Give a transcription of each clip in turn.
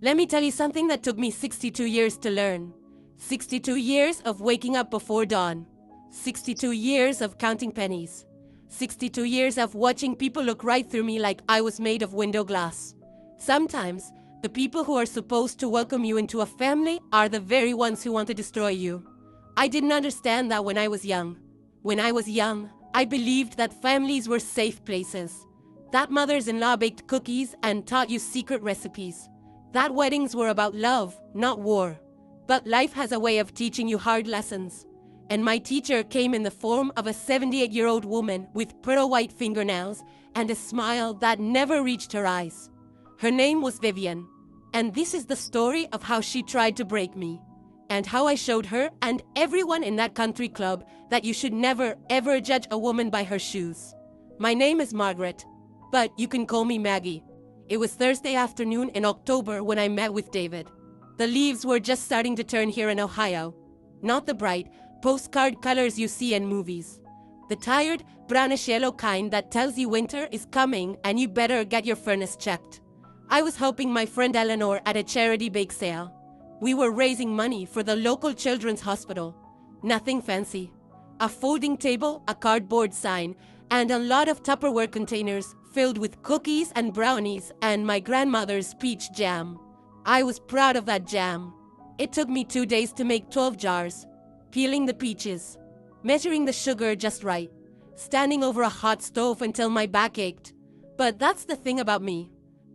Let me tell you something that took me 62 years to learn. 62 years of waking up before dawn. 62 years of counting pennies. 62 years of watching people look right through me like I was made of window glass. Sometimes, the people who are supposed to welcome you into a family are the very ones who want to destroy you. I didn't understand that when I was young. When I was young, I believed that families were safe places. That mothers-in-law baked cookies and taught you secret recipes. That weddings were about love, not war. But life has a way of teaching you hard lessons. And my teacher came in the form of a 78-year-old woman with pearl white fingernails and a smile that never reached her eyes. Her name was Vivian. And this is the story of how she tried to break me. And how I showed her and everyone in that country club that you should never, ever judge a woman by her shoes. My name is Margaret, but you can call me Maggie. It was Thursday afternoon in October when I met with David. The leaves were just starting to turn here in Ohio. Not the bright, postcard colors you see in movies. The tired, brownish yellow kind that tells you winter is coming and you better get your furnace checked. I was helping my friend Eleanor at a charity bake sale. We were raising money for the local children's hospital. Nothing fancy. A folding table, a cardboard sign, and a lot of Tupperware containers filled with cookies and brownies and my grandmother's peach jam. I was proud of that jam. It took me 2 days to make 12 jars, peeling the peaches, measuring the sugar just right, standing over a hot stove until my back ached. But that's the thing about me.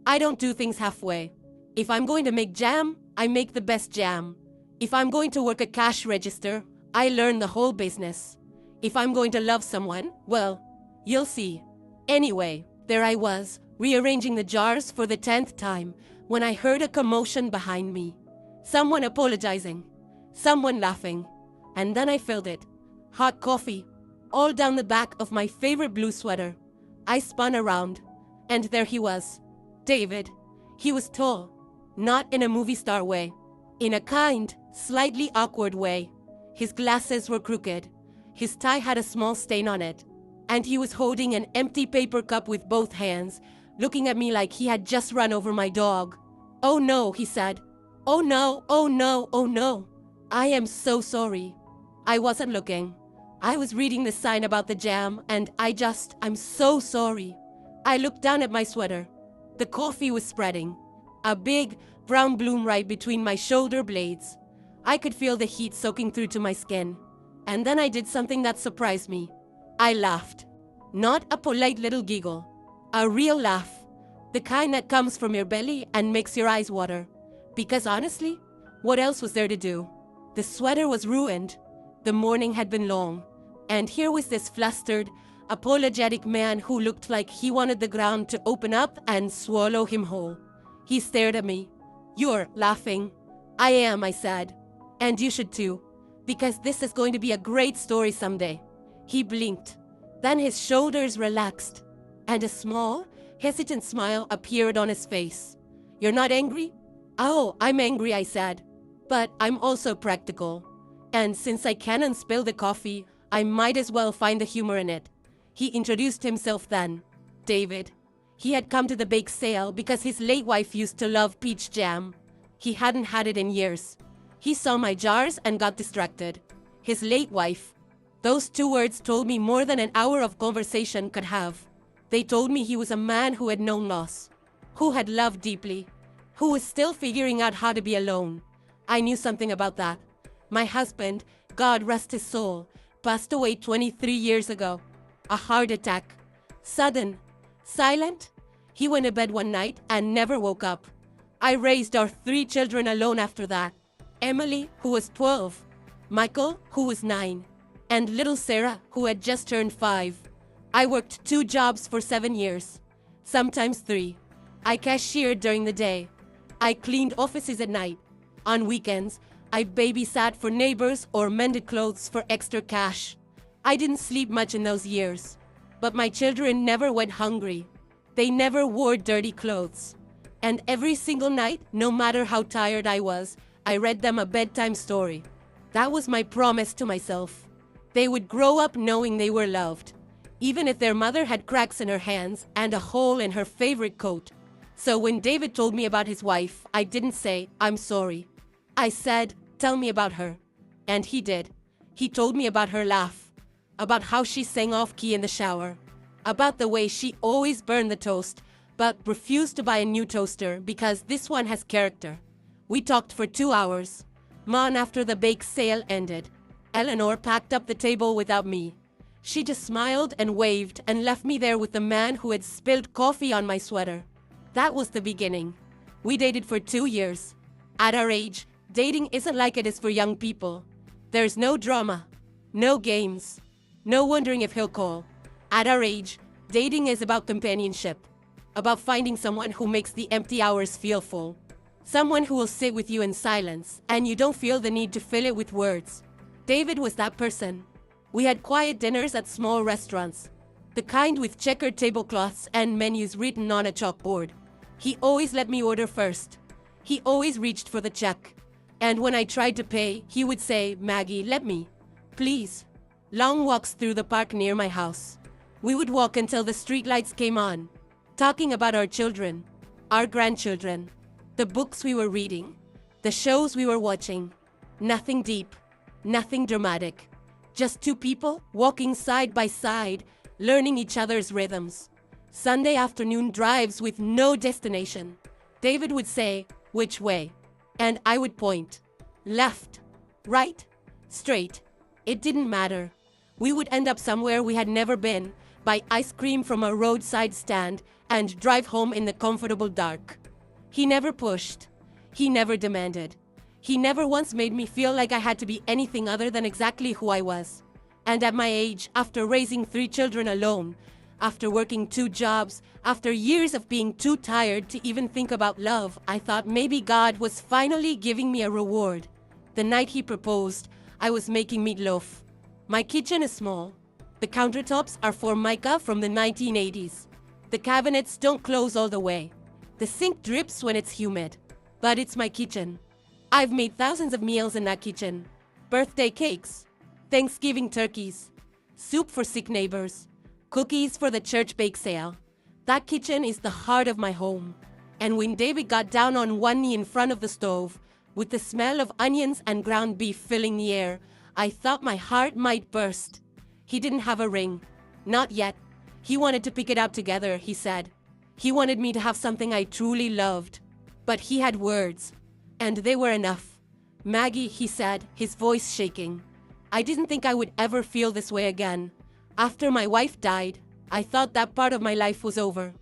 I don't do things halfway. If I'm going to make jam, I make the best jam. If I'm going to work a cash register, I learn the whole business. If I'm going to love someone, well, you'll see. Anyway, there I was, rearranging the jars for the 10th time, when I heard a commotion behind me. Someone apologizing. Someone laughing. And then I felt it. Hot coffee. All down the back of my favorite blue sweater. I spun around. And there he was. David. He was tall. Not in a movie star way. In a kind, slightly awkward way. His glasses were crooked. His tie had a small stain on it. And he was holding an empty paper cup with both hands, looking at me like he had just run over my dog. "Oh no," he said. "Oh no, oh no, oh no. I am so sorry." I wasn't looking. I was reading the sign about the jam, and I'm so sorry. I looked down at my sweater. The coffee was spreading. A big, brown bloom right between my shoulder blades. I could feel the heat soaking through to my skin. And then I did something that surprised me. I laughed. Not a polite little giggle. A real laugh. The kind that comes from your belly and makes your eyes water. Because honestly, what else was there to do? The sweater was ruined. The morning had been long. And here was this flustered, apologetic man who looked like he wanted the ground to open up and swallow him whole. He stared at me. "You're laughing." "I am," I said. "And you should too. Because this is going to be a great story someday." He blinked. Then his shoulders relaxed. And a small, hesitant smile appeared on his face. "You're not angry?" "Oh, I'm angry," I said. "But I'm also practical. And since I can't unspill the coffee, I might as well find the humor in it." He introduced himself then. David. He had come to the bake sale because his late wife used to love peach jam. He hadn't had it in years. He saw my jars and got distracted. His late wife. Those 2 words told me more than an hour of conversation could have. They told me he was a man who had known loss, who had loved deeply, who was still figuring out how to be alone. I knew something about that. My husband, God rest his soul, passed away 23 years ago. A heart attack. Sudden. Silent. He went to bed one night and never woke up. I raised our 3 children alone after that. Emily, who was 12. Michael, who was 9. And little Sarah, who had just turned 5. I worked 2 jobs for 7 years, sometimes 3. I cashiered during the day. I cleaned offices at night. On weekends, I babysat for neighbors or mended clothes for extra cash. I didn't sleep much in those years, but my children never went hungry. They never wore dirty clothes. And every single night, no matter how tired I was, I read them a bedtime story. That was my promise to myself. They would grow up knowing they were loved, even if their mother had cracks in her hands and a hole in her favorite coat. So when David told me about his wife, I didn't say, "I'm sorry." I said, "Tell me about her." And he did. He told me about her laugh, about how she sang off-key in the shower, about the way she always burned the toast, but refused to buy a new toaster because this one has character. We talked for 2 hours. Long after the bake sale ended, Eleanor packed up the table without me. She just smiled and waved and left me there with the man who had spilled coffee on my sweater. That was the beginning. We dated for 2 years. At our age, dating isn't like it is for young people. There's no drama, no games, no wondering if he'll call. At our age, dating is about companionship, about finding someone who makes the empty hours feel full. Someone who will sit with you in silence, and you don't feel the need to fill it with words. David was that person. We had quiet dinners at small restaurants, the kind with checkered tablecloths and menus written on a chalkboard. He always let me order first. He always reached for the check. And when I tried to pay, he would say, "Maggie, let me, please." Long walks through the park near my house. We would walk until the streetlights came on, talking about our children, our grandchildren, the books we were reading, the shows we were watching. Nothing deep, nothing dramatic. Just two people walking side by side, learning each other's rhythms. Sunday afternoon drives with no destination. David would say, "Which way?" And I would point. Left, right, straight. It didn't matter. We would end up somewhere we had never been, buy ice cream from a roadside stand, and drive home in the comfortable dark. He never pushed. He never demanded. He never once made me feel like I had to be anything other than exactly who I was. And at my age, after raising 3 children alone, after working 2 jobs, after years of being too tired to even think about love, I thought maybe God was finally giving me a reward. The night he proposed, I was making meatloaf. My kitchen is small. The countertops are Formica from the 1980s. The cabinets don't close all the way. The sink drips when it's humid. But it's my kitchen. I've made thousands of meals in that kitchen. Birthday cakes, Thanksgiving turkeys, soup for sick neighbors, cookies for the church bake sale. That kitchen is the heart of my home. And when David got down on one knee in front of the stove, with the smell of onions and ground beef filling the air, I thought my heart might burst. He didn't have a ring. Not yet. He wanted to pick it out together, he said. He wanted me to have something I truly loved. But he had words. And they were enough. "Maggie," he said, his voice shaking. "I didn't think I would ever feel this way again. After my wife died, I thought that part of my life was over.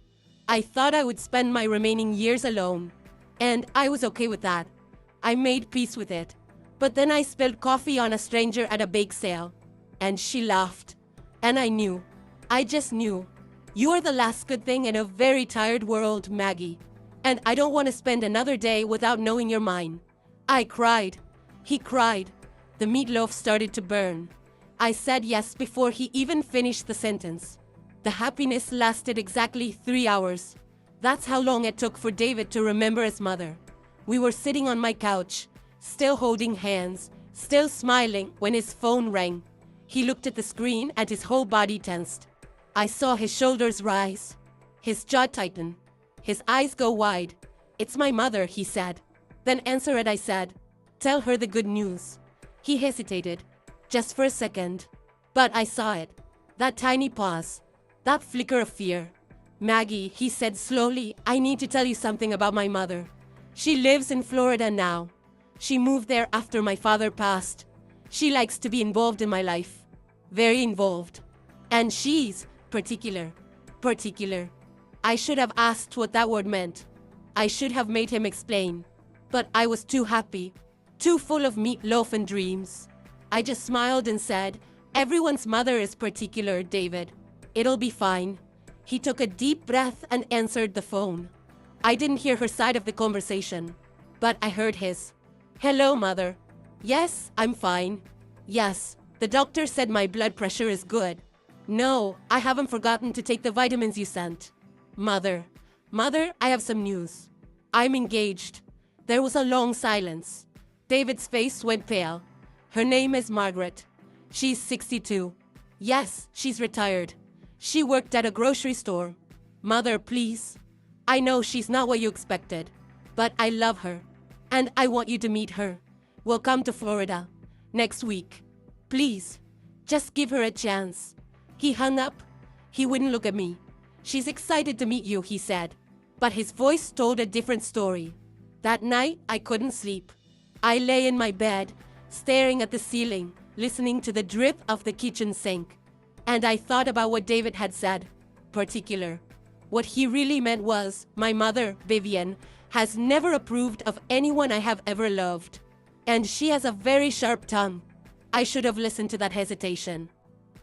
I thought I would spend my remaining years alone. And I was okay with that. I made peace with it. But then I spilled coffee on a stranger at a bake sale. And she laughed. And I knew. I just knew. You are the last good thing in a very tired world, Maggie. And I don't want to spend another day without knowing you're mine." I cried. He cried. The meatloaf started to burn. I said yes before he even finished the sentence. The happiness lasted exactly 3 hours. That's how long it took for David to remember his mother. We were sitting on my couch, still holding hands, still smiling when his phone rang. He looked at the screen and his whole body tensed. I saw his shoulders rise, his jaw tighten, his eyes go wide. "It's my mother," he said. "Then answer it," I said. "Tell her the good news." He hesitated, just for a second. But I saw it. That tiny pause. That flicker of fear. "Maggie," he said slowly, "I need to tell you something about my mother. She lives in Florida now. She moved there after my father passed. She likes to be involved in my life. Very involved. And she's particular. Particular." I should have asked what that word meant. I should have made him explain. But I was too happy. Too full of meatloaf and dreams. I just smiled and said, "Everyone's mother is particular, David. It'll be fine. He took a deep breath and answered the phone. I didn't hear her side of the conversation, but I heard his. Hello, mother. Yes, I'm fine. Yes, the doctor said my blood pressure is good. No, I haven't forgotten to take the vitamins you sent. Mother, I have some news. I'm engaged. There was a long silence. David's face went pale. Her name is Margaret. She's 62. Yes, she's retired. She worked at a grocery store. Mother, please. I know she's not what you expected, but I love her, and I want you to meet her. We'll come to Florida next week. Please, just give her a chance. He hung up. He wouldn't look at me. She's excited to meet you, he said, but his voice told a different story. That night, I couldn't sleep. I lay in my bed, staring at the ceiling, listening to the drip of the kitchen sink. And I thought about what David had said. Particular. What he really meant was, my mother, Vivian, has never approved of anyone I have ever loved. And she has a very sharp tongue. I should have listened to that hesitation.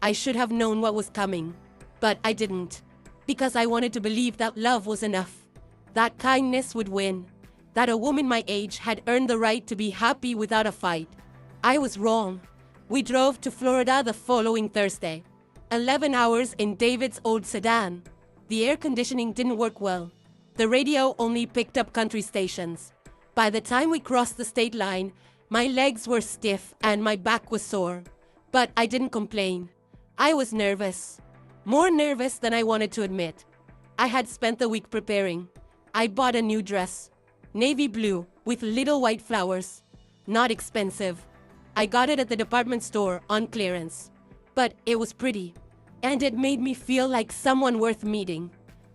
I should have known what was coming. But I didn't. Because I wanted to believe that love was enough. That kindness would win. That a woman my age had earned the right to be happy without a fight. I was wrong. We drove to Florida the following Thursday. 11 hours in David's old sedan. The air conditioning didn't work well. The radio only picked up country stations. By the time we crossed the state line, my legs were stiff and my back was sore. But I didn't complain. I was nervous. More nervous than I wanted to admit. I had spent the week preparing. I bought a new dress. Navy blue with little white flowers. Not expensive. I got it at the department store on clearance. But it was pretty. And it made me feel like someone worth meeting.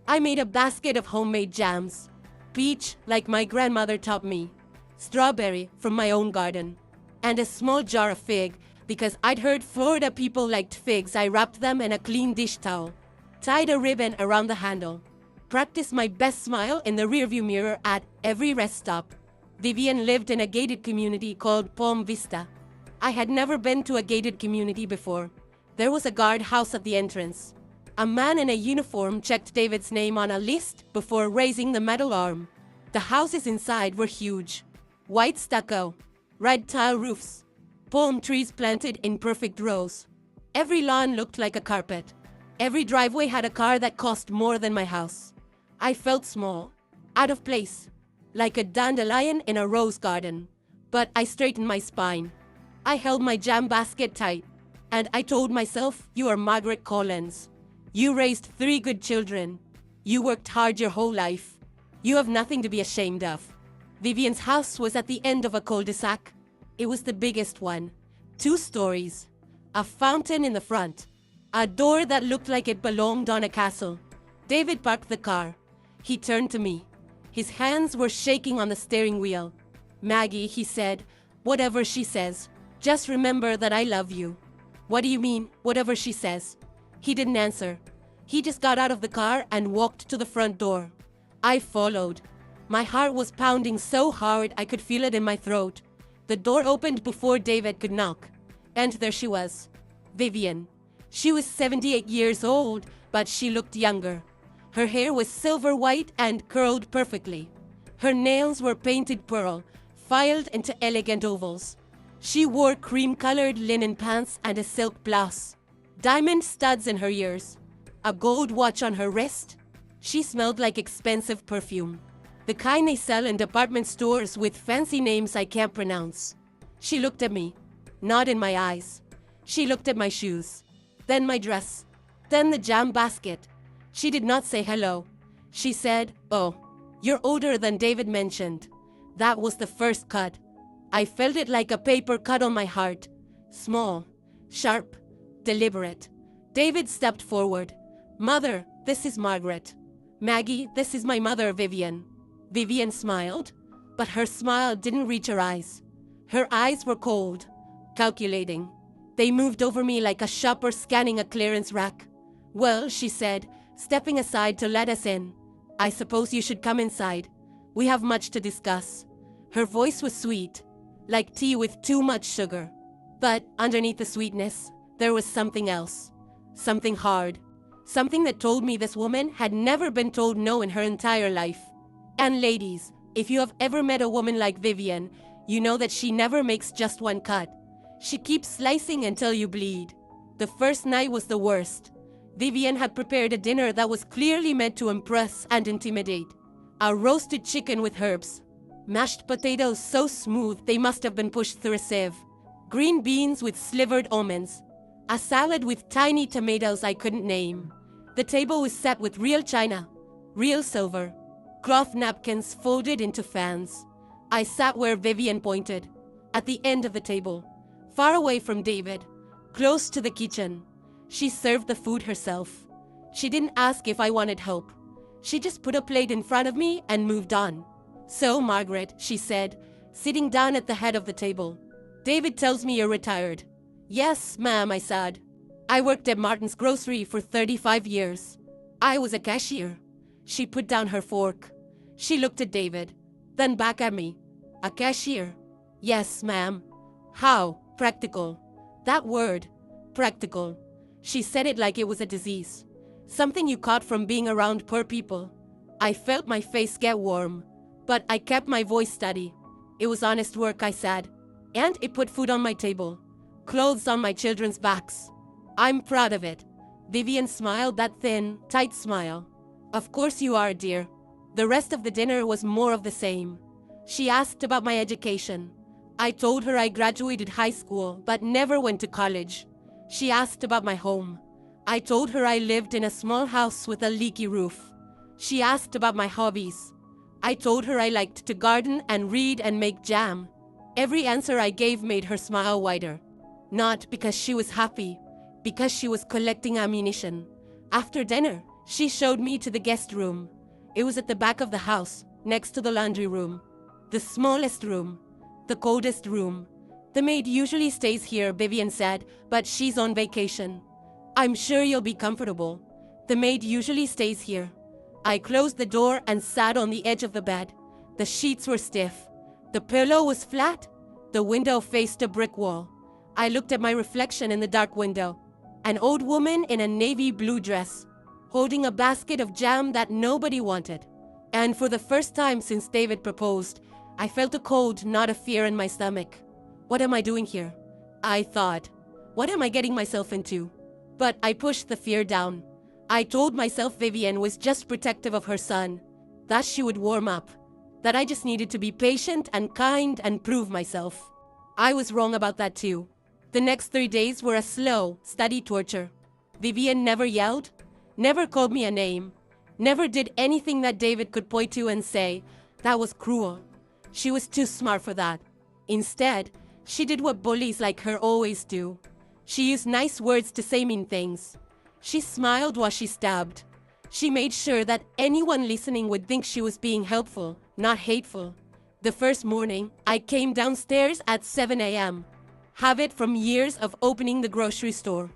I made a basket of homemade jams. Peach, like my grandmother taught me. Strawberry from my own garden. And a small jar of fig, because I'd heard Florida people liked figs. I wrapped them in a clean dish towel. Tied a ribbon around the handle. Practiced my best smile in the rearview mirror at every rest stop. Vivian lived in a gated community called Palm Vista. I had never been to a gated community before. There was a guardhouse at the entrance. A man in a uniform checked David's name on a list before raising the metal arm. The houses inside were huge. White stucco, red tile roofs, palm trees planted in perfect rows. Every lawn looked like a carpet. Every driveway had a car that cost more than my house. I felt small, out of place, like a dandelion in a rose garden. But I straightened my spine. I held my jam basket tight. And I told myself, you are Margaret Collins. You raised 3 good children. You worked hard your whole life. You have nothing to be ashamed of. Vivian's house was at the end of a cul-de-sac. It was the biggest one. 2 stories. A fountain in the front. A door that looked like it belonged on a castle. David parked the car. He turned to me. His hands were shaking on the steering wheel. Maggie, he said, whatever she says, just remember that I love you. What do you mean, whatever she says? He didn't answer. He just got out of the car and walked to the front door. I followed. My heart was pounding so hard I could feel it in my throat. The door opened before David could knock. And there she was. Vivian. She was 78 years old, but she looked younger. Her hair was silver white and curled perfectly. Her nails were painted pearl, filed into elegant ovals. She wore cream-colored linen pants and a silk blouse. Diamond studs in her ears. A gold watch on her wrist. She smelled like expensive perfume. The kind they sell in department stores with fancy names I can't pronounce. She looked at me. Not in my eyes. She looked at my shoes. Then my dress. Then the jam basket. She did not say hello. She said, "Oh, you're older than David mentioned." That was the first cut. I felt it like a paper cut on my heart. Small, sharp, deliberate. David stepped forward. "Mother, this is Margaret. Maggie, this is my mother, Vivian." Vivian smiled, but her smile didn't reach her eyes. Her eyes were cold, calculating. They moved over me like a shopper scanning a clearance rack. "Well," she said, stepping aside to let us in, "I suppose you should come inside. We have much to discuss." Her voice was sweet, like tea with too much sugar. But underneath the sweetness, there was something else. Something hard. Something that told me this woman had never been told no in her entire life. And ladies, if you have ever met a woman like Vivian, you know that she never makes just one cut. She keeps slicing until you bleed. The first night was the worst. Vivian had prepared a dinner that was clearly meant to impress and intimidate. A roasted chicken with herbs. Mashed potatoes so smooth they must have been pushed through a sieve. Green beans with slivered almonds. A salad with tiny tomatoes I couldn't name. The table was set with real china, real silver, cloth napkins folded into fans. I sat where Vivian pointed, at the end of the table, far away from David, close to the kitchen. She served the food herself. She didn't ask if I wanted help. She just put a plate in front of me and moved on. "So, Margaret," she said, sitting down at the head of the table. "David tells me you're retired." "Yes, ma'am," I said. "I worked at Martin's Grocery for 35 years. I was a cashier." She put down her fork. She looked at David, then back at me. "A cashier?" "Yes, ma'am." "How? Practical." That word, practical. She said it like it was a disease. Something you caught from being around poor people. I felt my face get warm, but I kept my voice steady. "It was honest work," I said. "And it put food on my table, clothes on my children's backs. I'm proud of it." Vivian smiled, that thin, tight smile. "Of course you are, dear." The rest of the dinner was more of the same. She asked about my education. I told her I graduated high school but never went to college. She asked about my home. I told her I lived in a small house with a leaky roof. She asked about my hobbies. I told her I liked to garden and read and make jam. Every answer I gave made her smile wider. Not because she was happy, because she was collecting ammunition. After dinner, she showed me to the guest room. It was at the back of the house, next to the laundry room. The smallest room, the coldest room. "The maid usually stays here," Vivian said, "but she's on vacation. I'm sure you'll be comfortable. The maid usually stays here." I closed the door and sat on the edge of the bed. The sheets were stiff. The pillow was flat. The window faced a brick wall. I looked at my reflection in the dark window. An old woman in a navy blue dress, holding a basket of jam that nobody wanted. And for the first time since David proposed, I felt a cold, not a fear in my stomach. What am I doing here? I thought. What am I getting myself into? But I pushed the fear down. I told myself Vivian was just protective of her son, that she would warm up, that I just needed to be patient and kind and prove myself. I was wrong about that too. The next 3 days were a slow, steady torture. Vivian never yelled, never called me a name, never did anything that David could point to and say, "That was cruel." She was too smart for that. Instead, she did what bullies like her always do. She used nice words to say mean things. She smiled while she stabbed. She made sure that anyone listening would think she was being helpful, not hateful. The first morning, I came downstairs at 7 a.m. Habit from years of opening the grocery store.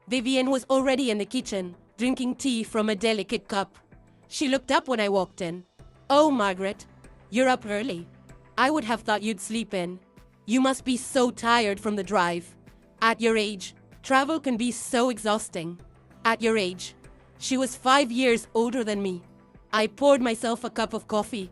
Vivian was already in the kitchen, drinking tea from a delicate cup. She looked up when I walked in. "Oh, Margaret, you're up early. I would have thought you'd sleep in. You must be so tired from the drive. At your age, travel can be so exhausting." At your age. She was 5 years older than me. I poured myself a cup of coffee.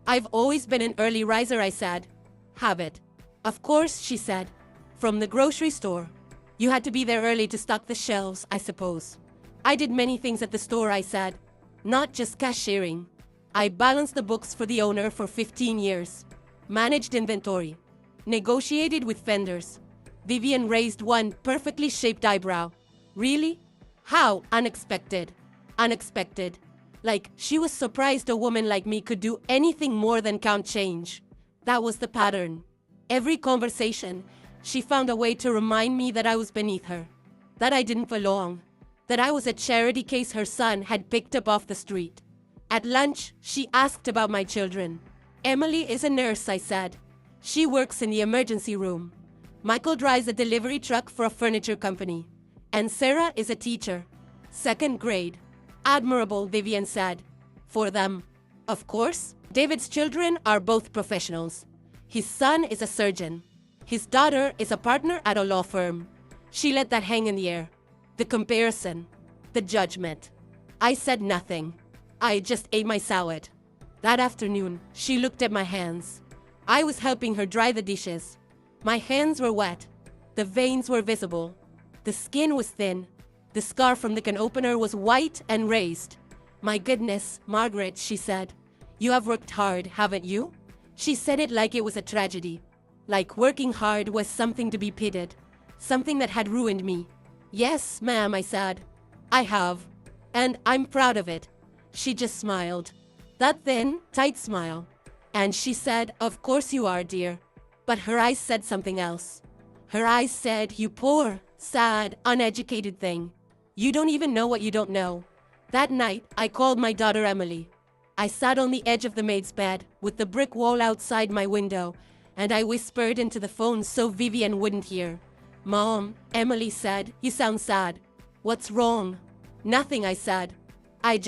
"I've always been an early riser," I said. "Habit." "Of course," she said. "From the grocery store. You had to be there early to stock the shelves, I suppose." "I did many things at the store," I said. "Not just cashiering. I balanced the books for the owner for 15 years. Managed inventory. Negotiated with vendors." Vivian raised one perfectly shaped eyebrow. "Really? How unexpected." Unexpected. Like she was surprised a woman like me could do anything more than count change. That was the pattern. Every conversation, she found a way to remind me that I was beneath her, that I didn't belong, that I was a charity case her son had picked up off the street. At lunch, she asked about my children. "Emily is a nurse," I said. "She works in the emergency room. Michael drives a delivery truck for a furniture company. And Sarah is a teacher. 2nd grade. Admirable," Vivian said. "For them." Of course, David's children are both professionals. His son is a surgeon. His daughter is a partner at a law firm. She let that hang in the air. The comparison. The judgment. I said nothing. I just ate my salad. That afternoon, she looked at my hands. I was helping her dry the dishes. My hands were wet. The veins were visible. The skin was thin. The scar from the can opener was white and raised. My goodness, Margaret, she said. You have worked hard, haven't you? She said it like it was a tragedy. Like working hard was something to be pitied. Something that had ruined me. Yes, ma'am, I said. I have. And I'm proud of it. She just smiled. That thin, tight smile. And she said, of course you are, dear. But her eyes said something else. Her eyes said, you poor, sad, uneducated thing. You don't even know what you don't know. That night, I called my daughter Emily. I sat on the edge of the maid's bed, with the brick wall outside my window, and I whispered into the phone so Vivian wouldn't hear. Mom, Emily said, you sound sad. What's wrong? Nothing, I said. I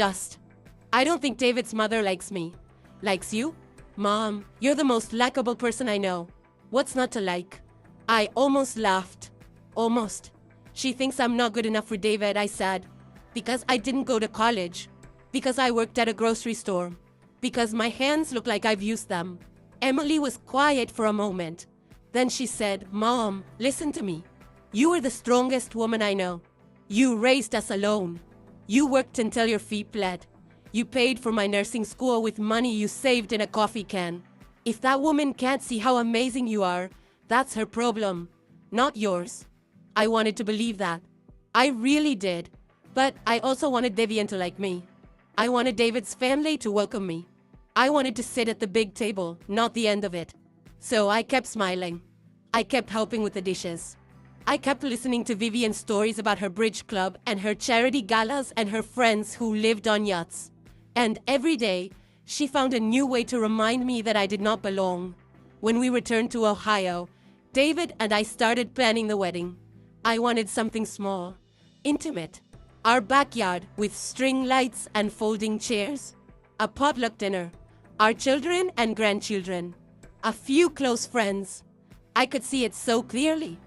don't think David's mother likes me. Likes you? Mom, you're the most likable person I know. What's not to like? I almost laughed. Almost. She thinks I'm not good enough for David, I said. Because I didn't go to college. Because I worked at a grocery store. Because my hands look like I've used them. Emily was quiet for a moment. Then she said, Mom, listen to me. You are the strongest woman I know. You raised us alone. You worked until your feet bled. You paid for my nursing school with money you saved in a coffee can. If that woman can't see how amazing you are, that's her problem, not yours. I wanted to believe that. I really did. But I also wanted Vivian to like me. I wanted David's family to welcome me. I wanted to sit at the big table, not the end of it. So I kept smiling. I kept helping with the dishes. I kept listening to Vivian's stories about her bridge club and her charity galas and her friends who lived on yachts. And every day, she found a new way to remind me that I did not belong. When we returned to Ohio, David and I started planning the wedding. I wanted something small, intimate. Our backyard with string lights and folding chairs. A potluck dinner. Our children and grandchildren. A few close friends. I could see it so clearly.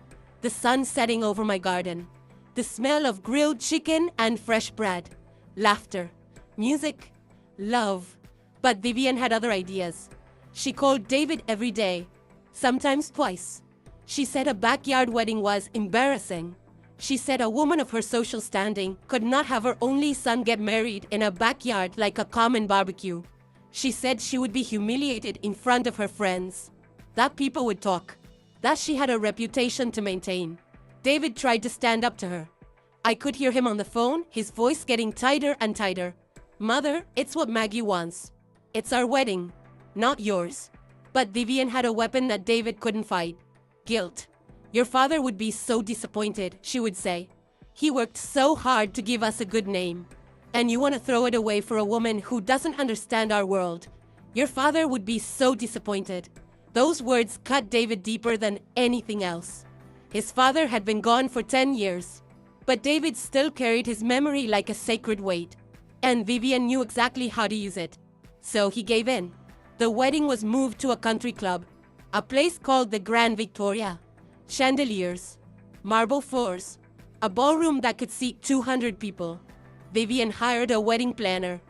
The sun setting over my garden. The smell of grilled chicken and fresh bread. Laughter. Music. Love. But Vivian had other ideas. She called David every day. Sometimes twice. She said a backyard wedding was embarrassing. She said a woman of her social standing could not have her only son get married in a backyard like a common barbecue. She said she would be humiliated in front of her friends. That people would talk. That she had a reputation to maintain. David tried to stand up to her. I could hear him on the phone, his voice getting tighter and tighter. Mother, it's what Maggie wants. It's our wedding, not yours. But Vivian had a weapon that David couldn't fight. Guilt. Your father would be so disappointed, she would say. He worked so hard to give us a good name. And you want to throw it away for a woman who doesn't understand our world. Your father would be so disappointed. Those words cut David deeper than anything else. His father had been gone for 10 years. But David still carried his memory like a sacred weight. And Vivian knew exactly how to use it. So he gave in. The wedding was moved to a country club. A place called the Grand Victoria. Chandeliers, marble floors, a ballroom that could seat 200 people. Vivian hired a wedding planner,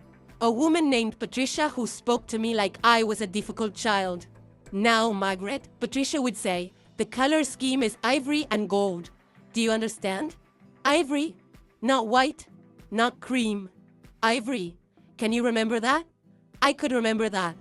a woman named Patricia who spoke to me like I was a difficult child. Now, Margaret, Patricia would say, the color scheme is ivory and gold. Do you understand? Ivory, not white, not cream. Ivory. Can you remember that? I could remember that.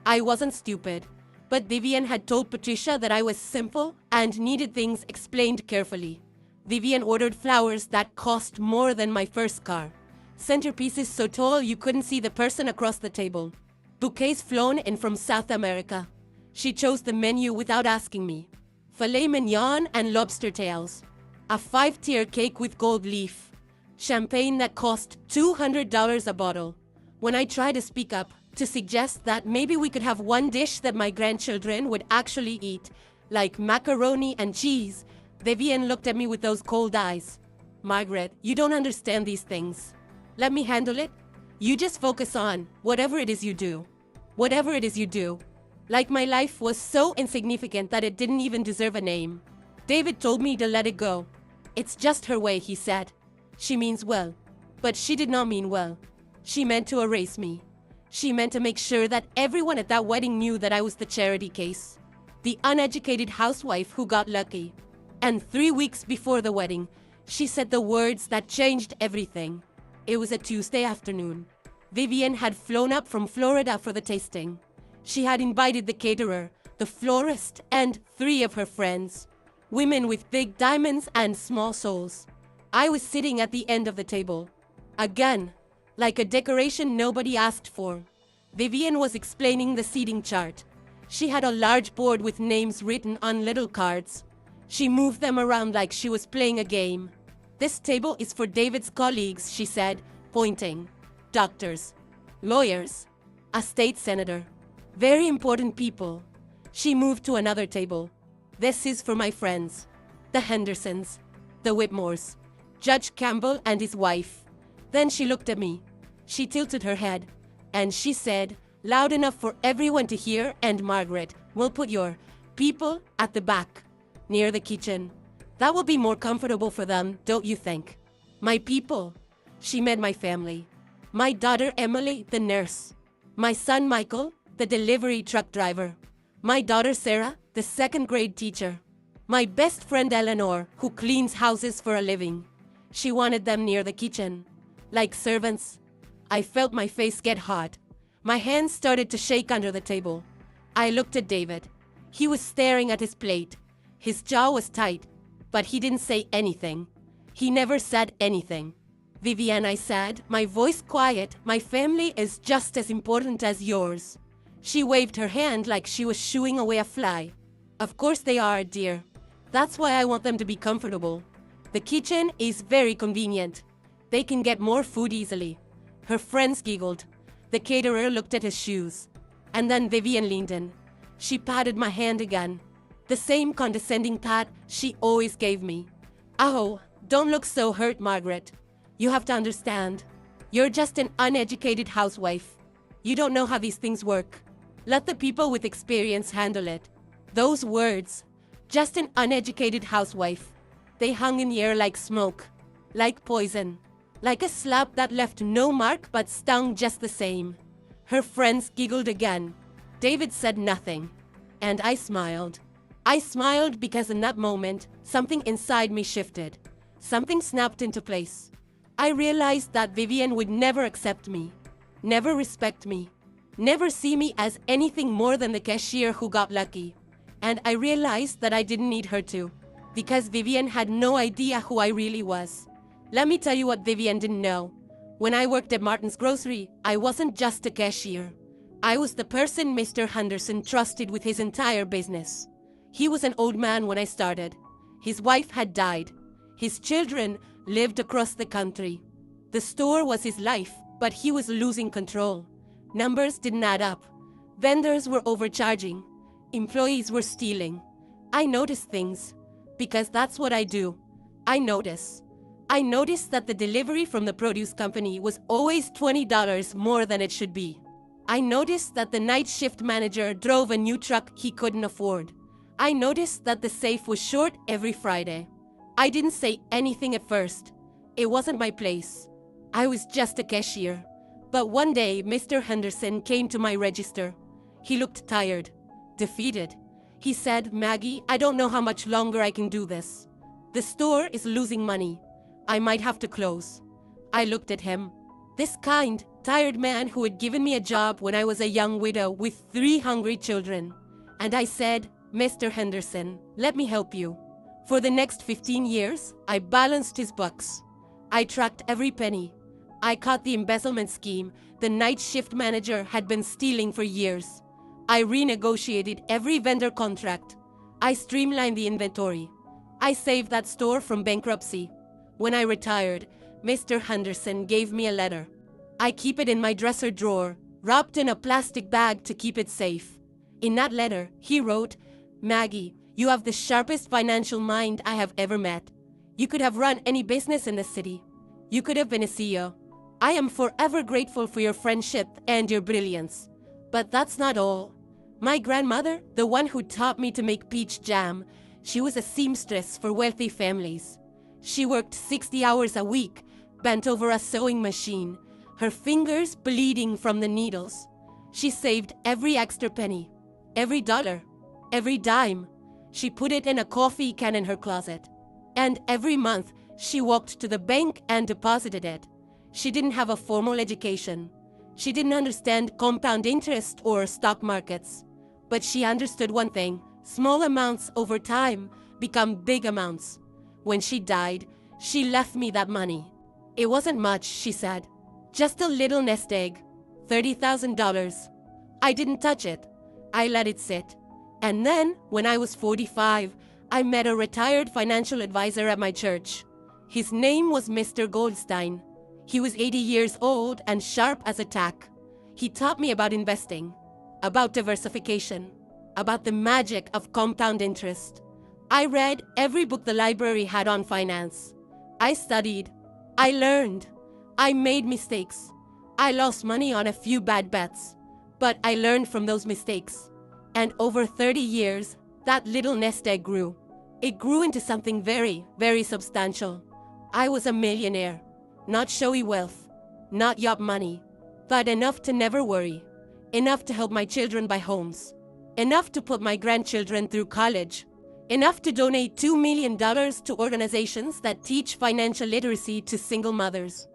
I wasn't stupid. But Vivian had told Patricia that I was simple and needed things explained carefully. Vivian ordered flowers that cost more than my first car. Centerpieces so tall you couldn't see the person across the table. Bouquets flown in from South America. She chose the menu without asking me. Filet mignon and lobster tails. A 5-tier cake with gold leaf. Champagne that cost $200 a bottle. When I tried to speak up, to suggest that maybe we could have one dish that my grandchildren would actually eat, like macaroni and cheese, Vivian looked at me with those cold eyes. Margaret, you don't understand these things. Let me handle it. You just focus on whatever it is you do. Whatever it is you do. Like my life was so insignificant that it didn't even deserve a name. David told me to let it go. It's just her way, he said. She means well. But she did not mean well. She meant to erase me. She meant to make sure that everyone at that wedding knew that I was the charity case, the uneducated housewife who got lucky. And 3 weeks before the wedding, she said the words that changed everything. It was a Tuesday afternoon. Vivian had flown up from Florida for the tasting. She had invited the caterer, the florist, and 3 of her friends, women with big diamonds and small souls. I was sitting at the end of the table. Again, like a decoration nobody asked for. Vivian was explaining the seating chart. She had a large board with names written on little cards. She moved them around like she was playing a game. This table is for David's colleagues, she said, pointing. Doctors, lawyers, a state senator, very important people. She moved to another table. This is for my friends, the Hendersons, the Whitmores, Judge Campbell and his wife. Then she looked at me. She tilted her head, and she said, loud enough for everyone to hear, and Margaret, we'll put your people at the back, near the kitchen. That will be more comfortable for them, don't you think? My people. She meant my family. My daughter Emily, the nurse. My son Michael, the delivery truck driver. My daughter Sarah, the second-grade teacher. My best friend Eleanor, who cleans houses for a living. She wanted them near the kitchen, like servants. I felt my face get hot. My hands started to shake under the table. I looked at David. He was staring at his plate. His jaw was tight, but he didn't say anything. He never said anything. Vivian, I said, my voice quiet, my family is just as important as yours. She waved her hand like she was shooing away a fly. Of course they are, dear. That's why I want them to be comfortable. The kitchen is very convenient. They can get more food easily. Her friends giggled. The caterer looked at his shoes. And then Vivian leaned in. She patted my hand again. The same condescending pat she always gave me. Oh, don't look so hurt, Margaret. You have to understand. You're just an uneducated housewife. You don't know how these things work. Let the people with experience handle it. Those words, just an uneducated housewife, they hung in the air like smoke, like poison, like a slap that left no mark but stung just the same. Her friends giggled again. David said nothing, and I smiled. I smiled because in that moment, something inside me shifted. Something snapped into place. I realized that Vivian would never accept me, never respect me, never see me as anything more than the cashier who got lucky. And I realized that I didn't need her to, because Vivian had no idea who I really was. Let me tell you what Vivian didn't know. When I worked at Martin's Grocery, I wasn't just a cashier. I was the person Mr. Henderson trusted with his entire business. He was an old man when I started. His wife had died. His children lived across the country. The store was his life, but he was losing control. Numbers didn't add up. Vendors were overcharging. Employees were stealing. I noticed things, because that's what I do. I notice. I noticed that the delivery from the produce company was always $20 more than it should be. I noticed that the night shift manager drove a new truck he couldn't afford. I noticed that the safe was short every Friday. I didn't say anything at first. It wasn't my place. I was just a cashier. But one day, Mr. Henderson came to my register. He looked tired, defeated. He said, Maggie, I don't know how much longer I can do this. The store is losing money. I might have to close. I looked at him. This kind, tired man who had given me a job when I was a young widow with 3 hungry children. And I said, Mr. Henderson, let me help you. For the next 15 years, I balanced his books. I tracked every penny. I caught the embezzlement scheme the night shift manager had been stealing for years. I renegotiated every vendor contract. I streamlined the inventory. I saved that store from bankruptcy. When I retired, Mr. Henderson gave me a letter. I keep it in my dresser drawer, wrapped in a plastic bag to keep it safe. In that letter, he wrote, Maggie, you have the sharpest financial mind I have ever met. You could have run any business in the city. You could have been a CEO. I am forever grateful for your friendship and your brilliance. But that's not all. My grandmother, the one who taught me to make peach jam, she was a seamstress for wealthy families. She worked 60 hours a week, bent over a sewing machine, her fingers bleeding from the needles. She saved every extra penny, every dollar, every dime. She put it in a coffee can in her closet. And every month, she walked to the bank and deposited it. She didn't have a formal education. She didn't understand compound interest or stock markets. But she understood one thing: small amounts over time become big amounts. When she died, she left me that money. It wasn't much, she said. Just a little nest egg. $30,000. I didn't touch it. I let it sit. And then, when I was 45, I met a retired financial advisor at my church. His name was Mr. Goldstein. He was 80 years old and sharp as a tack. He taught me about investing, about diversification, about the magic of compound interest. I read every book the library had on finance. I studied. I learned. I made mistakes. I lost money on a few bad bets. But I learned from those mistakes. And over 30 years, that little nest egg grew. It grew into something very, very substantial. I was a millionaire. Not showy wealth, not yacht money, but enough to never worry. Enough to help my children buy homes. Enough to put my grandchildren through college. Enough to donate $2 million to organizations that teach financial literacy to single mothers.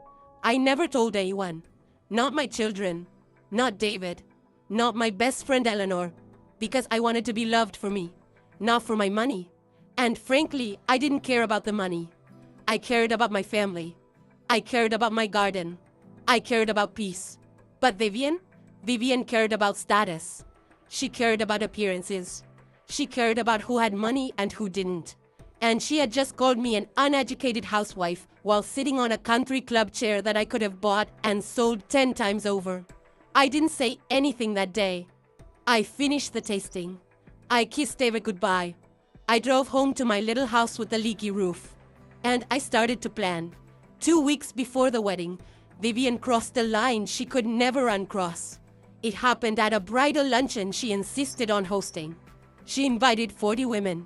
I never told anyone. Not my children. Not David. Not my best friend Eleanor. Because I wanted to be loved for me. Not for my money. And frankly, I didn't care about the money. I cared about my family. I cared about my garden. I cared about peace. But Vivian cared about status. She cared about appearances. She cared about who had money and who didn't. And she had just called me an uneducated housewife while sitting on a country club chair that I could have bought and sold 10 times over. I didn't say anything that day. I finished the tasting. I kissed David goodbye. I drove home to my little house with the leaky roof. And I started to plan. 2 weeks before the wedding, Vivian crossed a line she could never uncross. It happened at a bridal luncheon she insisted on hosting. She invited 40 women,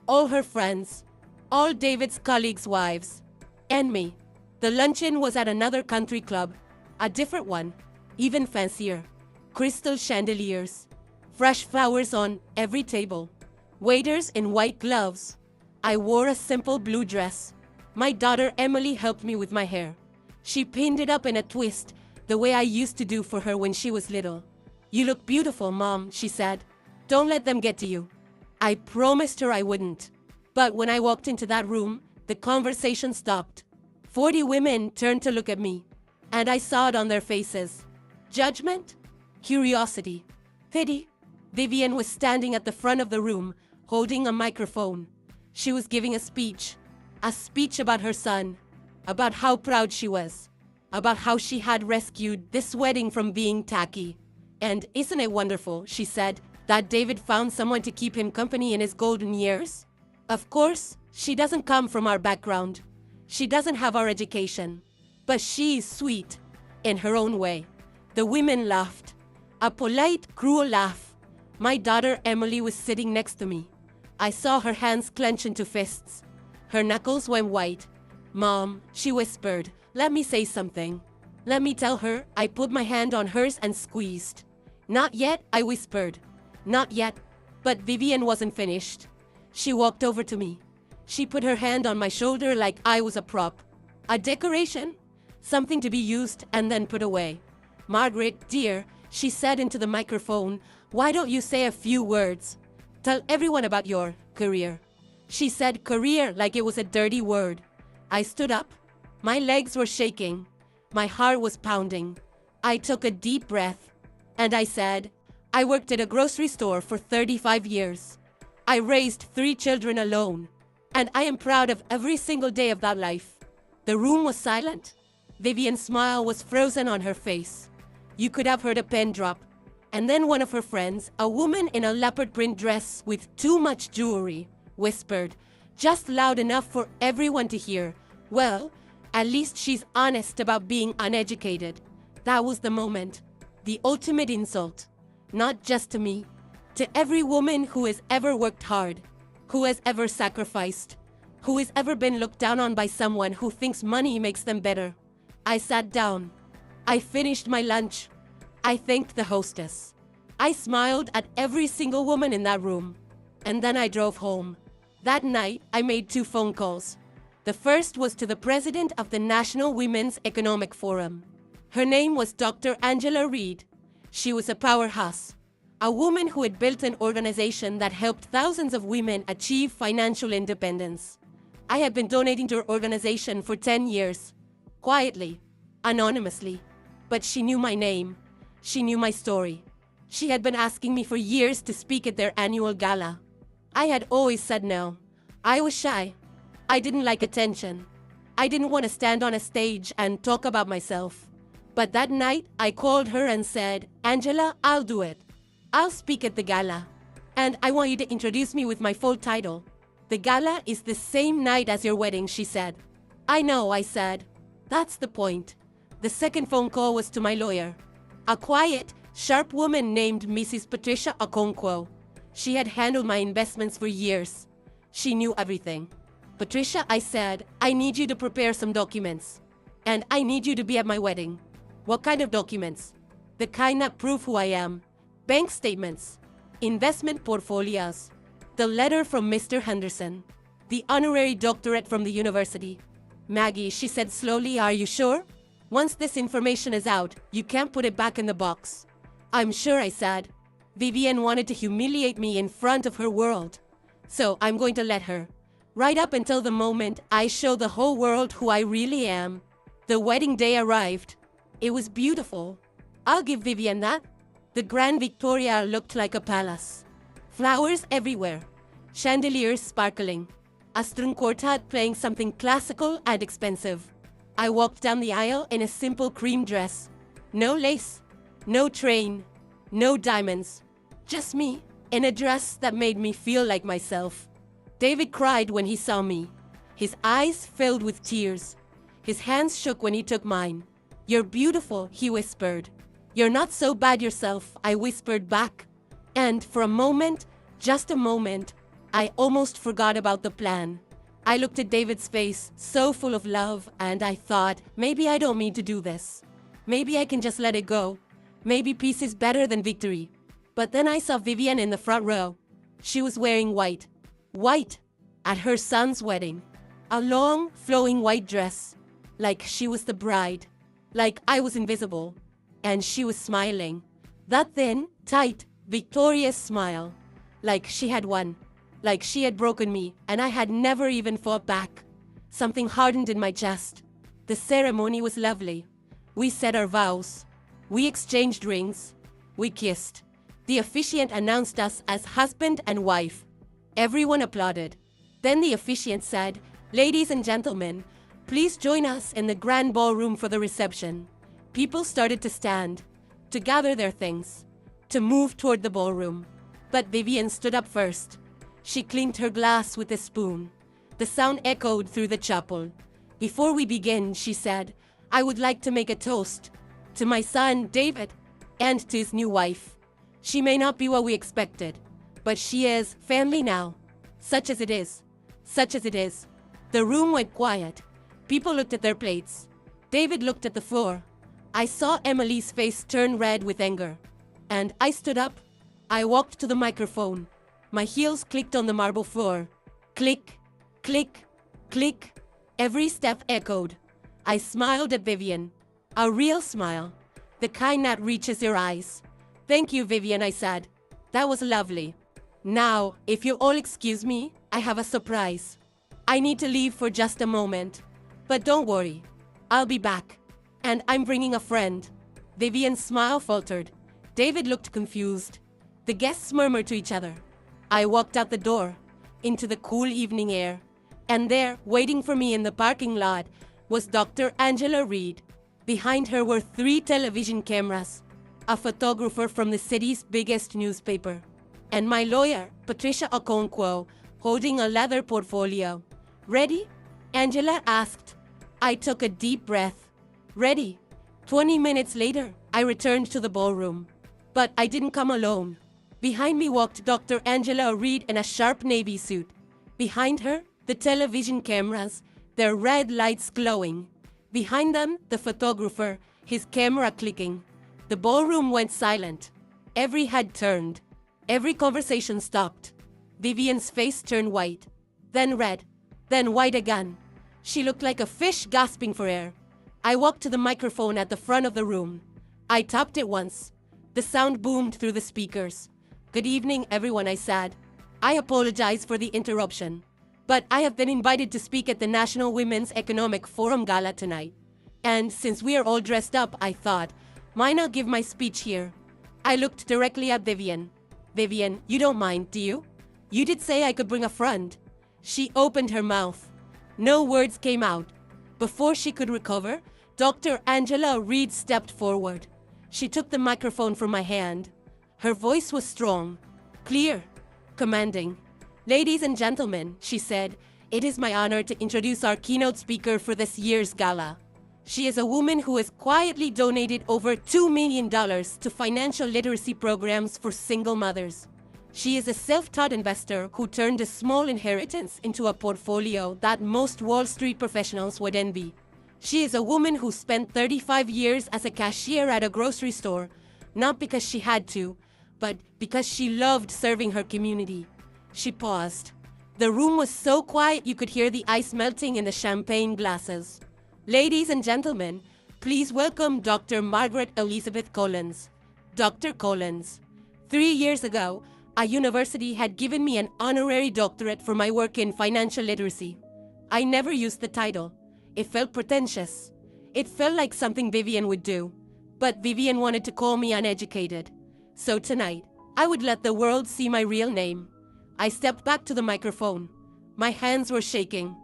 all her friends, all David's colleagues' wives, and me. The luncheon was at another country club, a different one, even fancier. Crystal chandeliers, fresh flowers on every table, waiters in white gloves. I wore a simple blue dress. My daughter Emily helped me with my hair. She pinned it up in a twist, the way I used to do for her when she was little. "You look beautiful, Mom," she said. "Don't let them get to you." I promised her I wouldn't. But when I walked into that room, the conversation stopped. 40 women turned to look at me, and I saw it on their faces. Judgment, curiosity, pity. Vivian was standing at the front of the room, holding a microphone. She was giving a speech about her son, about how proud she was, about how she had rescued this wedding from being tacky. "And isn't it wonderful," she said, "that David found someone to keep him company in his golden years?" Of course, she doesn't come from our background. She doesn't have our education. But she is sweet, in her own way. The women laughed. A polite, cruel laugh. My daughter Emily was sitting next to me. I saw her hands clench into fists. Her knuckles went white. "Mom," she whispered, "let me say something. Let me tell her." I put my hand on hers and squeezed. "Not yet," I whispered. "Not yet." But Vivian wasn't finished. She walked over to me. She put her hand on my shoulder like I was a prop. A decoration. Something to be used and then put away. "Margaret, dear," she said into the microphone, "why don't you say a few words? Tell everyone about your career." She said career like it was a dirty word. I stood up. My legs were shaking. My heart was pounding. I took a deep breath. And I said, "I worked at a grocery store for 35 years. I raised 3 children alone. And I am proud of every single day of that life." The room was silent. Vivian's smile was frozen on her face. You could have heard a pen drop. And then one of her friends, a woman in a leopard print dress with too much jewelry, whispered, just loud enough for everyone to hear, "Well, at least she's honest about being uneducated." That was the moment. The ultimate insult. Not just to me. To every woman who has ever worked hard, who has ever sacrificed, who has ever been looked down on by someone who thinks money makes them better. I sat down. I finished my lunch. I thanked the hostess. I smiled at every single woman in that room. And then I drove home. That night, I made 2 phone calls. The first was to the president of the National Women's Economic Forum. Her name was Dr. Angela Reed. She was a powerhouse. A woman who had built an organization that helped thousands of women achieve financial independence. I had been donating to her organization for 10 years. Quietly, anonymously. But she knew my name. She knew my story. She had been asking me for years to speak at their annual gala. I had always said no. I was shy. I didn't like attention. I didn't want to stand on a stage and talk about myself. But that night, I called her and said, Angela, I'll do it. I'll speak at the gala. And I want you to introduce me with my full title. The gala is the same night as your wedding, she said. I know, I said. That's the point. The second phone call was to my lawyer. A quiet, sharp woman named Mrs. Patricia Okonkwo. She had handled my investments for years. She knew everything. Patricia, I said, I need you to prepare some documents. And I need you to be at my wedding. What kind of documents? The kind that prove who I am. Bank statements. Investment portfolios. The letter from Mr. Henderson. The honorary doctorate from the university. Maggie, she said slowly, are you sure? Once this information is out, you can't put it back in the box. I'm sure, I said. Vivian wanted to humiliate me in front of her world. So I'm going to let her. Right up until the moment I show the whole world who I really am. The wedding day arrived. It was beautiful. I'll give Vivian that. The Grand Victoria looked like a palace. Flowers everywhere. Chandeliers sparkling. A string quartet playing something classical and expensive. I walked down the aisle in a simple cream dress. No lace. No train. No diamonds. Just me, in a dress that made me feel like myself. David cried when he saw me. His eyes filled with tears. His hands shook when he took mine. You're beautiful, he whispered. You're not so bad yourself, I whispered back. And for a moment, just a moment, I almost forgot about the plan. I looked at David's face, so full of love, and I thought, maybe I don't mean to do this. Maybe I can just let it go. Maybe peace is better than victory. But then I saw Vivian in the front row. She was wearing white. White. At her son's wedding. A long, flowing white dress. Like she was the bride. Like I was invisible. And she was smiling. That thin, tight, victorious smile. Like she had won. Like she had broken me, and I had never even fought back. Something hardened in my chest. The ceremony was lovely. We said our vows. We exchanged rings. We kissed. The officiant announced us as husband and wife. Everyone applauded. Then the officiant said, ladies and gentlemen, please join us in the grand ballroom for the reception. People started to stand, to gather their things, to move toward the ballroom. But Vivian stood up first. She clinked her glass with a spoon. The sound echoed through the chapel. Before we begin, she said, I would like to make a toast to my son, David, and to his new wife. She may not be what we expected, but she is family now. Such as it is. Such as it is. The room went quiet. People looked at their plates. David looked at the floor. I saw Emily's face turn red with anger. And I stood up. I walked to the microphone. My heels clicked on the marble floor. Click, click, click. Every step echoed. I smiled at Vivian. A real smile. The kind that reaches your eyes. Thank you, Vivian, I said. That was lovely. Now, if you'll all excuse me, I have a surprise. I need to leave for just a moment. But don't worry. I'll be back. And I'm bringing a friend. Vivian's smile faltered. David looked confused. The guests murmured to each other. I walked out the door, into the cool evening air. And there, waiting for me in the parking lot, was Dr. Angela Reed. Behind her were 3 television cameras, a photographer from the city's biggest newspaper, and my lawyer, Patricia Okonkwo, holding a leather portfolio. Ready? Angela asked. I took a deep breath. Ready. 20 minutes later, I returned to the ballroom. But I didn't come alone. Behind me walked Dr. Angela Reed in a sharp navy suit. Behind her, the television cameras, their red lights glowing. Behind them, the photographer, his camera clicking. The ballroom went silent. Every head turned. Every conversation stopped. Vivian's face turned white, then red, then white again. She looked like a fish gasping for air. I walked to the microphone at the front of the room. I tapped it once. The sound boomed through the speakers. "Good evening, everyone," I said. "I apologize for the interruption, but I have been invited to speak at the National Women's Economic Forum Gala tonight. And since we are all dressed up, I thought, why not give my speech here?" I looked directly at Vivian. "Vivian, you don't mind, do you? You did say I could bring a friend." She opened her mouth. No words came out. Before she could recover, Dr. Angela Reed stepped forward. She took the microphone from my hand. Her voice was strong, clear, commanding. "Ladies and gentlemen," she said, "it is my honor to introduce our keynote speaker for this year's gala. She is a woman who has quietly donated over $2 million to financial literacy programs for single mothers. She is a self-taught investor who turned a small inheritance into a portfolio that most Wall Street professionals would envy. She is a woman who spent 35 years as a cashier at a grocery store, not because she had to, but because she loved serving her community." She paused. The room was so quiet you could hear the ice melting in the champagne glasses. "Ladies and gentlemen, please welcome Dr. Margaret Elizabeth Collins." Dr. Collins. 3 years ago, a university had given me an honorary doctorate for my work in financial literacy. I never used the title. It felt pretentious. It felt like something Vivian would do. But Vivian wanted to call me uneducated. So tonight, I would let the world see my real name. I stepped back to the microphone. My hands were shaking.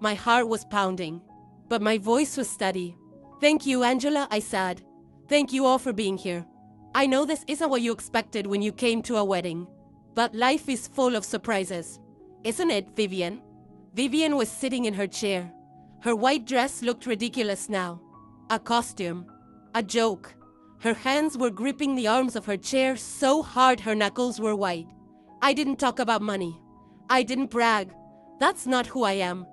My heart was pounding. But my voice was steady. "Thank you, Angela," I said. "Thank you all for being here. I know this isn't what you expected when you came to a wedding. But life is full of surprises. Isn't it, Vivian?" Vivian was sitting in her chair. Her white dress looked ridiculous now. A costume. A joke. Her hands were gripping the arms of her chair so hard her knuckles were white. I didn't talk about money. I didn't brag. That's not who I am.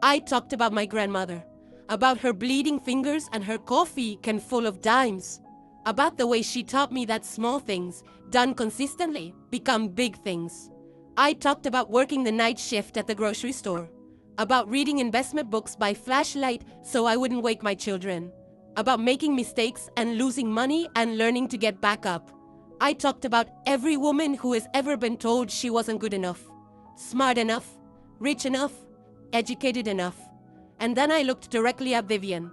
I talked about my grandmother. About her bleeding fingers and her coffee can full of dimes. About the way she taught me that small things, done consistently, become big things. I talked about working the night shift at the grocery store. About reading investment books by flashlight so I wouldn't wake my children. About making mistakes and losing money and learning to get back up. I talked about every woman who has ever been told she wasn't good enough, smart enough, rich enough, educated enough. And then I looked directly at Vivian.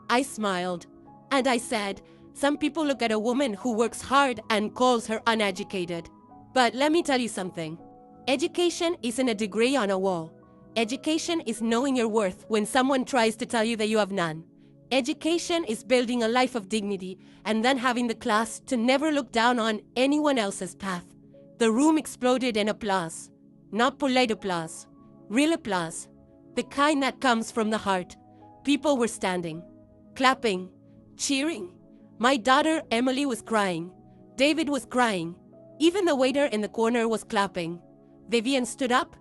I smiled, and I said, "Some people look at a woman who works hard and calls her uneducated. But let me tell you something. Education isn't a degree on a wall. Education is knowing your worth when someone tries to tell you that you have none. Education is building a life of dignity and then having the class to never look down on anyone else's path." The room exploded in applause. Not polite applause. Real applause. The kind that comes from the heart. People were standing, clapping, cheering. My daughter Emily was crying. David was crying. Even the waiter in the corner was clapping. Vivian stood up.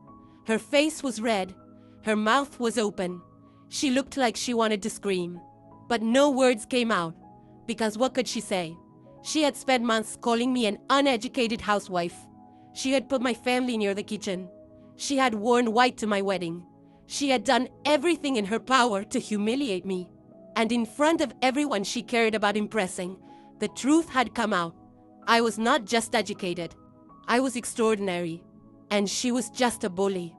Her face was red. Her mouth was open. She looked like she wanted to scream. But no words came out. Because what could she say? She had spent months calling me an uneducated housewife. She had put my family near the kitchen. She had worn white to my wedding. She had done everything in her power to humiliate me. And in front of everyone she cared about impressing, the truth had come out. I was not just educated. I was extraordinary. And she was just a bully.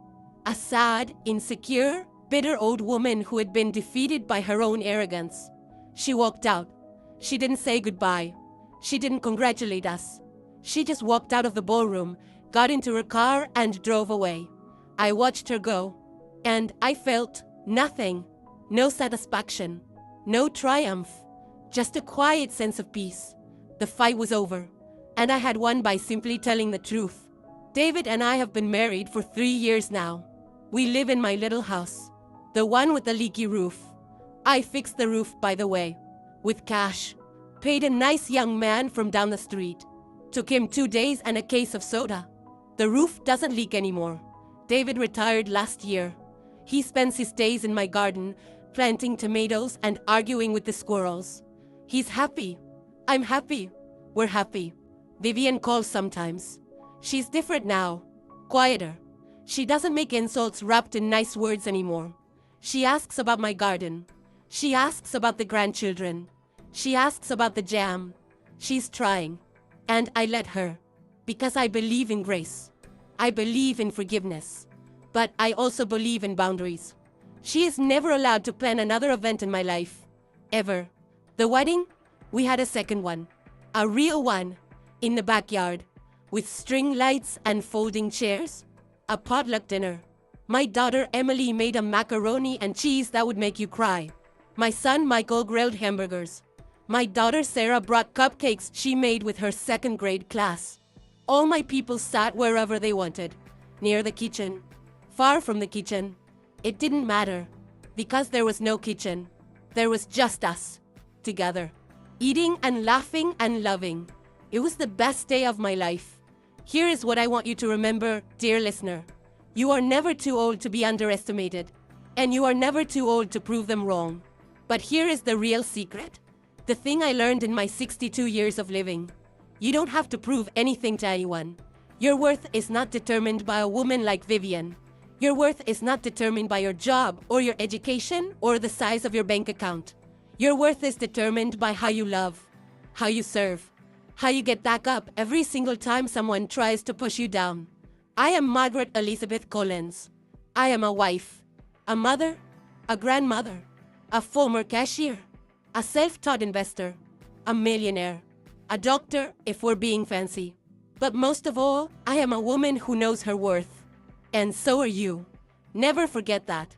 A sad, insecure, bitter old woman who had been defeated by her own arrogance. She walked out. She didn't say goodbye. She didn't congratulate us. She just walked out of the ballroom, got into her car, and drove away. I watched her go. And I felt nothing. No satisfaction. No triumph. Just a quiet sense of peace. The fight was over. And I had won by simply telling the truth. David and I have been married for 3 years now. We live in my little house. The one with the leaky roof. I fixed the roof, by the way. With cash. Paid a nice young man from down the street. Took him 2 days and a case of soda. The roof doesn't leak anymore. David retired last year. He spends his days in my garden, planting tomatoes and arguing with the squirrels. He's happy. I'm happy. We're happy. Vivian calls sometimes. She's different now. Quieter. She doesn't make insults wrapped in nice words anymore. She asks about my garden. She asks about the grandchildren. She asks about the jam. She's trying. And I let her. Because I believe in grace. I believe in forgiveness. But I also believe in boundaries. She is never allowed to plan another event in my life. Ever. The wedding? We had a second one. A real one. In the backyard. With string lights and folding chairs. A potluck dinner. My daughter Emily made a macaroni and cheese that would make you cry. My son Michael grilled hamburgers. My daughter Sarah brought cupcakes she made with her second grade class. All my people sat wherever they wanted. Near the kitchen. Far from the kitchen. It didn't matter. Because there was no kitchen. There was just us. Together. Eating and laughing and loving. It was the best day of my life. Here is what I want you to remember, dear listener. You are never too old to be underestimated. And you are never too old to prove them wrong. But here is the real secret. The thing I learned in my 62 years of living. You don't have to prove anything to anyone. Your worth is not determined by a woman like Vivian. Your worth is not determined by your job or your education or the size of your bank account. Your worth is determined by how you love, how you serve, how you get back up every single time someone tries to push you down. I am Margaret Elizabeth Collins. I am a wife, a mother, a grandmother, a former cashier, a self-taught investor, a millionaire, a doctor if we're being fancy. But most of all, I am a woman who knows her worth. And so are you. Never forget that.